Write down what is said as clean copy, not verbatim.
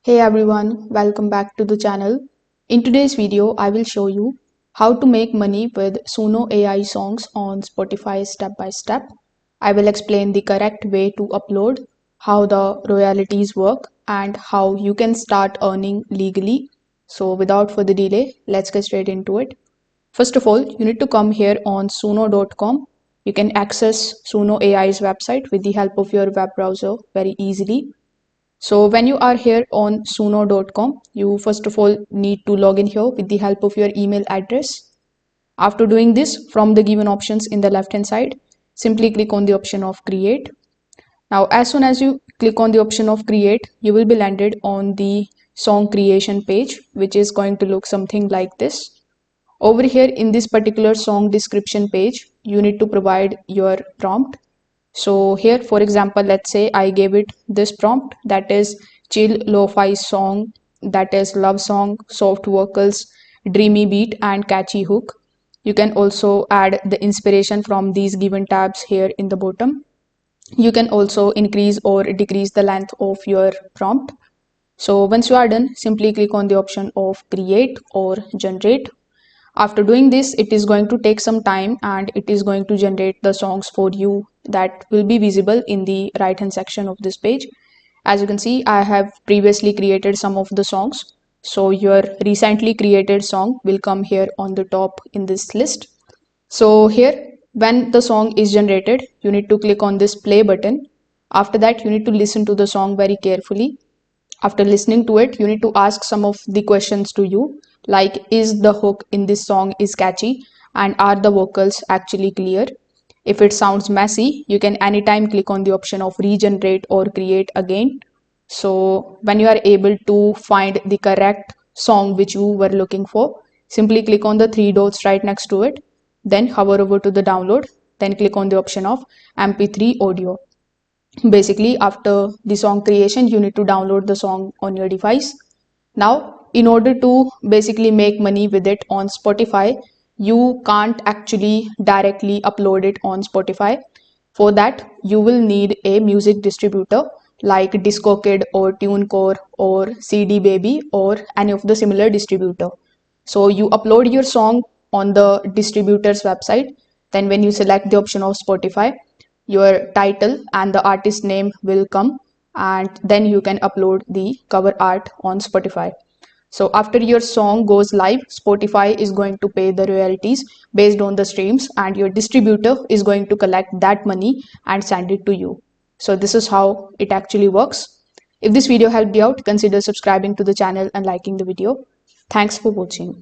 Hey everyone, welcome back to the channel. In today's video, I will show you how to make money with Suno AI songs on Spotify step by step. I will explain the correct way to upload, how the royalties work, and how you can start earning legally. So without further delay, let's get straight into it. First of all, you need to come here on suno.com. You can access Suno AI's website with the help of your web browser very easily. So when you are here on suno.com, you first of all need to log in here with the help of your email address. After doing this, from the given options in the left hand side, simply click on the option of create. Now, as soon as you click on the option of create, you will be landed on the song creation page, which is going to look something like this. Over here in this particular song description page, you need to provide your prompt. So here, for example, let's say I gave it this prompt, that is chill lo-fi song, that is love song, soft vocals, dreamy beat and catchy hook. You can also add the inspiration from these given tabs here in the bottom. You can also increase or decrease the length of your prompt. So once you are done, simply click on the option of create or generate. After doing this, it is going to take some time and it is going to generate the songs for you that will be visible in the right hand section of this page. As you can see, I have previously created some of the songs. So your recently created song will come here on the top in this list. So here, when the song is generated, you need to click on this play button. After that, you need to listen to the song very carefully. After listening to it, you need to ask some of the questions to you, like is the hook in this song is catchy and are the vocals actually clear? If it sounds messy, you can anytime click on the option of regenerate or create again. So when you are able to find the correct song which you were looking for, simply click on the three dots right next to it, then hover over to the download, then click on the option of MP3 audio. Basically, after the song creation, you need to download the song on your device. Now, in order to basically make money with it on Spotify, you can't actually directly upload it on Spotify. For that, you will need a music distributor like DiscoKid or TuneCore or CD Baby or any of the similar distributor. So you upload your song on the distributor's website. Then when you select the option of Spotify, your title and the artist name will come, and then you can upload the cover art on Spotify. So after your song goes live, Spotify is going to pay the royalties based on the streams, and your distributor is going to collect that money and send it to you. So this is how it actually works. If this video helped you out, consider subscribing to the channel and liking the video. Thanks for watching.